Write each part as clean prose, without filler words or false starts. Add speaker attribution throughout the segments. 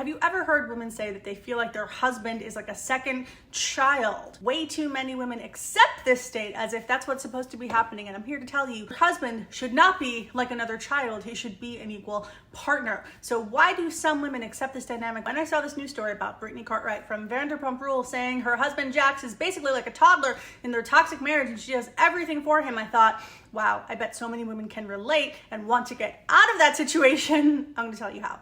Speaker 1: Have you ever heard women say that they feel like their husband is like a second child? Way too many women accept this state as if that's what's supposed to be happening. And I'm here to tell you, your husband should not be like another child. He should be an equal partner. So why do some women accept this dynamic? When I saw this news story about Brittany Cartwright from Vanderpump Rules saying her husband Jax is basically like a toddler in their toxic marriage and she does everything for him, I thought, wow, I bet so many women can relate and want to get out of that situation. I'm going to tell you how.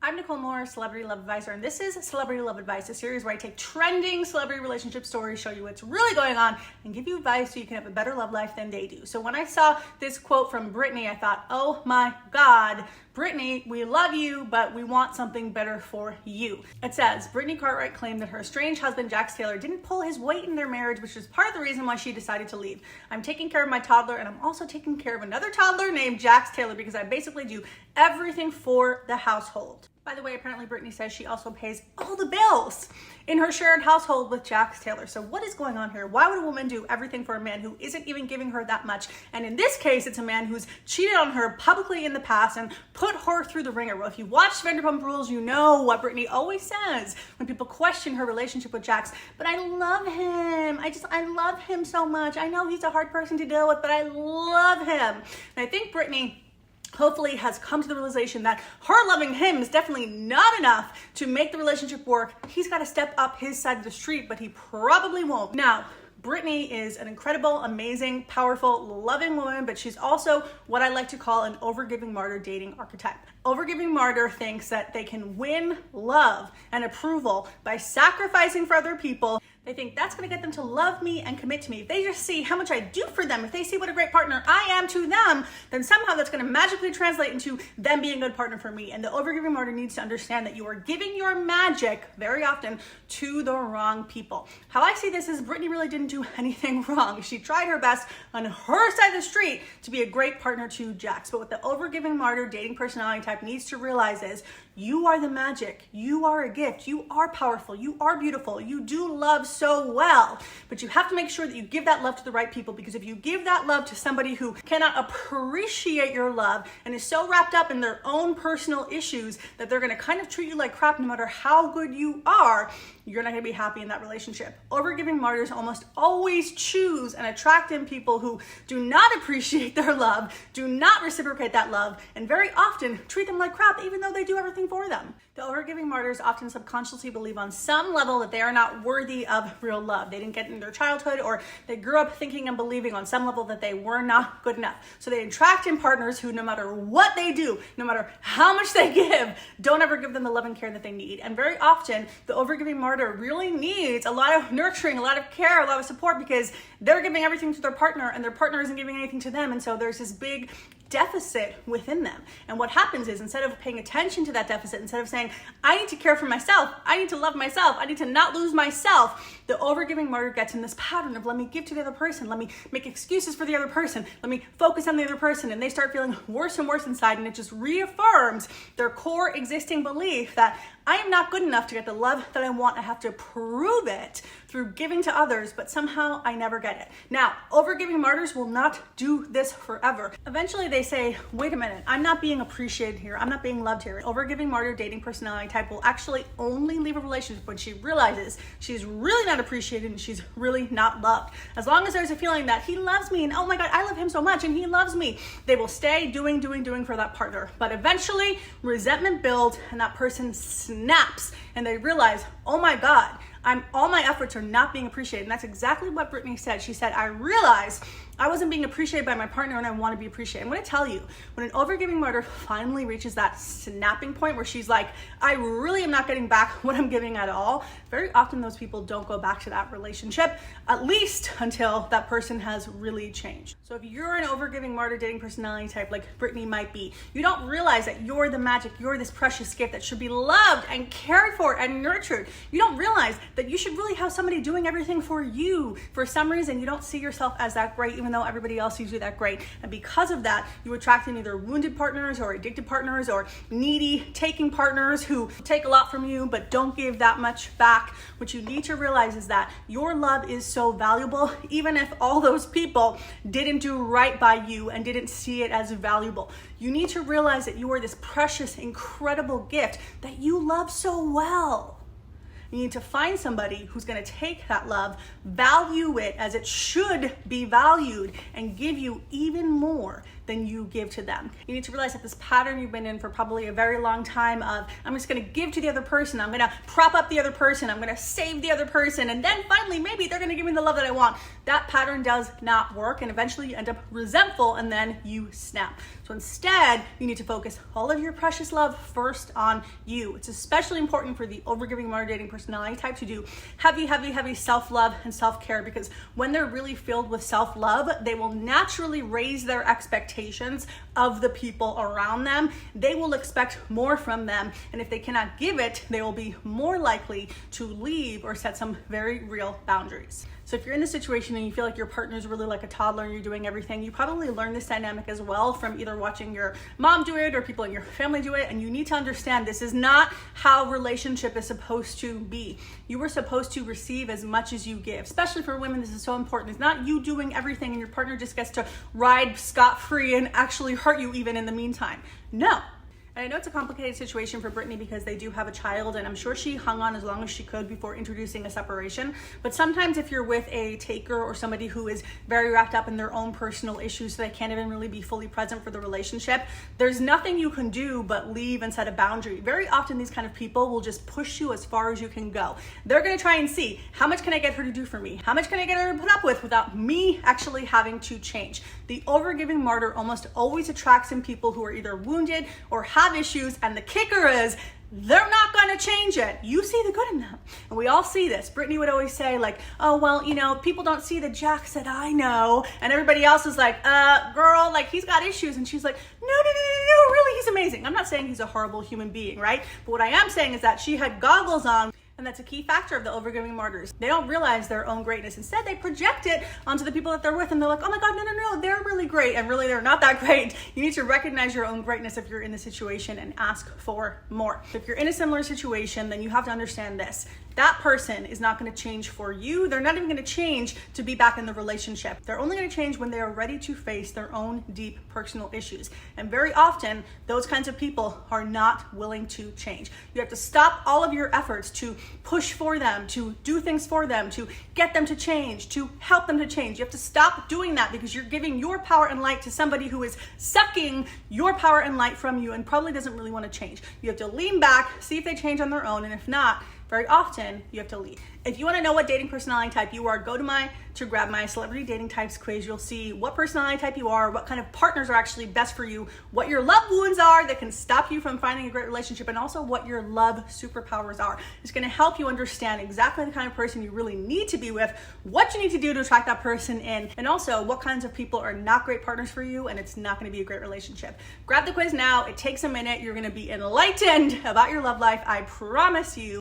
Speaker 1: I'm Nicole Moore, Celebrity Love Advisor, and this is Celebrity Love Advice, a series where I take trending celebrity relationship stories, show you what's really going on, and give you advice so you can have a better love life than they do. So when I saw this quote from Brittany, I thought, oh my God, Brittany, we love you, but we want something better for you. It says, Brittany Cartwright claimed that her estranged husband, Jax Taylor, didn't pull his weight in their marriage, which is part of the reason why she decided to leave. I'm taking care of my toddler, and I'm also taking care of another toddler named Jax Taylor because I basically do everything for the household. By the way, apparently Brittany says she also pays all the bills in her shared household with Jax Taylor. So what is going on here? Why would a woman do everything for a man who isn't even giving her that much? And in this case, it's a man who's cheated on her publicly in the past and put her through the ringer. Well, if you watch Vanderpump Rules, you know what Brittany always says when people question her relationship with Jax. But I love him. I love him so much. I know he's a hard person to deal with, but I love him. And I think Brittany hopefully has come to the realization that her loving him is definitely not enough to make the relationship work. He's got to step up his side of the street, but he probably won't. Now, Brittany is an incredible, amazing, powerful, loving woman, but she's also what I like to call an overgiving martyr dating archetype. Overgiving martyr thinks that they can win love and approval by sacrificing for other people. They think that's going to get them to love me and commit to me. If they just see how much I do for them, if they see what a great partner I am to them, then somehow that's going to magically translate into them being a good partner for me. And the overgiving martyr needs to understand that you are giving your magic very often to the wrong people. How I see this is Brittany really didn't do anything wrong. She tried her best on her side of the street to be a great partner to Jax. But what the overgiving martyr dating personality type needs to realize is you are the magic. You are a gift. You are powerful. You are beautiful. You do love so well, but you have to make sure that you give that love to the right people, because if you give that love to somebody who cannot appreciate your love and is so wrapped up in their own personal issues that they're going to kind of treat you like crap no matter how good you are, you're not going to be happy in that relationship. Overgiving martyrs almost always choose and attract in people who do not appreciate their love, do not reciprocate that love, and very often treat them like crap even though they do everything for them. The overgiving martyrs often subconsciously believe on some level that they are not worthy of real love. They didn't get it in their childhood, or they grew up thinking and believing on some level that they were not good enough. So they attract in partners who, no matter what they do, no matter how much they give, don't ever give them the love and care that they need. And very often, the overgiving martyr really needs a lot of nurturing, a lot of care, a lot of support, because they're giving everything to their partner and their partner isn't giving anything to them. And so there's this big deficit within them. And what happens is, instead of paying attention to that deficit, instead of saying, I need to care for myself, I need to love myself, I need to not lose myself, the overgiving martyr gets in this pattern of let me give to the other person, let me make excuses for the other person, let me focus on the other person, and they start feeling worse and worse inside, and it just reaffirms their core existing belief that I am not good enough to get the love that I want. I have to prove it through giving to others, but somehow I never get it. Now, overgiving martyrs will not do this forever. Eventually they say, wait a minute, I'm not being appreciated here. I'm not being loved here. Overgiving martyr dating personality type will actually only leave a relationship when she realizes she's really not appreciated and she's really not loved. As long as there's a feeling that he loves me and oh my God, I love him so much and he loves me, they will stay doing for that partner. But eventually resentment builds and that person snaps and they realize, oh my God, all my efforts are not being appreciated. And that's exactly what Brittany said. She said, I realized I wasn't being appreciated by my partner and I want to be appreciated. I'm going to tell you, when an overgiving martyr finally reaches that snapping point where she's like, I really am not getting back what I'm giving at all, very often those people don't go back to that relationship, at least until that person has really changed. So if you're an overgiving martyr dating personality type like Brittany might be, you don't realize that you're the magic, you're this precious gift that should be loved and cared for and nurtured. You don't realize that you should really have somebody doing everything for you. For some reason, you don't see yourself as that great, even even though everybody else sees you that great. And because of that, you attract either wounded partners or addicted partners or needy taking partners who take a lot from you but don't give that much back. What you need to realize is that your love is so valuable, even if all those people didn't do right by you and didn't see it as valuable. You need to realize that you are this precious, incredible gift that you love so well. You need to find somebody who's going to take that love, value it as it should be valued, and give you even more than you give to them. You need to realize that this pattern you've been in for probably a very long time of, I'm just going to give to the other person, I'm going to prop up the other person, I'm going to save the other person, and then finally maybe they're going to give me the love that I want. That pattern does not work, and eventually you end up resentful and then you snap. So instead, you need to focus all of your precious love first on you. It's especially important for the overgiving, motivating personality type to do heavy self-love and self-care, because when they're really filled with self-love, they will naturally raise their expectations of the people around them. They will expect more from them, and if they cannot give it, they will be more likely to leave or set some very real boundaries. So if you're in this situation and you feel like your partner is really like a toddler and you're doing everything, you probably learned this dynamic as well from either watching your mom do it or people in your family do it. And you need to understand this is not how relationship is supposed to be. You were supposed to receive as much as you give. Especially for women, this is so important. It's not you doing everything and your partner just gets to ride scot-free and actually hurt you even in the meantime. No. And I know it's a complicated situation for Brittany because they do have a child, and I'm sure she hung on as long as she could before introducing a separation. But sometimes if you're with a taker or somebody who is very wrapped up in their own personal issues so they can't even really be fully present for the relationship, there's nothing you can do but leave and set a boundary. Very often these kind of people will just push you as far as you can go. They're gonna try and see, how much can I get her to do for me? How much can I get her to put up with without me actually having to change? The overgiving martyr almost always attracts in people who are either wounded or have issues, and the kicker is they're not going to change it. You see the good in them. And we all see this. Brittany would always say like, oh, well, you know, people don't see the Jax that I know. And everybody else is like, girl, like he's got issues. And she's like, no, really, he's amazing. I'm not saying he's a horrible human being, right? But what I am saying is that she had goggles on. And that's a key factor of the overgiving martyrs. They don't realize their own greatness. Instead, they project it onto the people that they're with, and they're like, oh my God, no, they're really great. And really, they're not that great. You need to recognize your own greatness if you're in the situation and ask for more. If you're in a similar situation, then you have to understand this. That person is not going to change for you. They're not even going to change to be back in the relationship. They're only going to change when they are ready to face their own deep personal issues. And very often, those kinds of people are not willing to change. You have to stop all of your efforts to push for them, to do things for them, to get them to change, to help them to change. You have to stop doing that because you're giving your power and light to somebody who is sucking your power and light from you and probably doesn't really want to change. You have to lean back, see if they change on their own, and if not, very often you have to leave. If you want to know what dating personality type you are, go to grab my celebrity dating types quiz. You'll see what personality type you are, what kind of partners are actually best for you, what your love wounds are that can stop you from finding a great relationship, and also what your love superpowers are. It's going to help you understand exactly the kind of person you really need to be with, what you need to do to attract that person in, and also what kinds of people are not great partners for you and it's not going to be a great relationship. Grab the quiz now. It takes a minute. You're going to be enlightened about your love life. I promise you.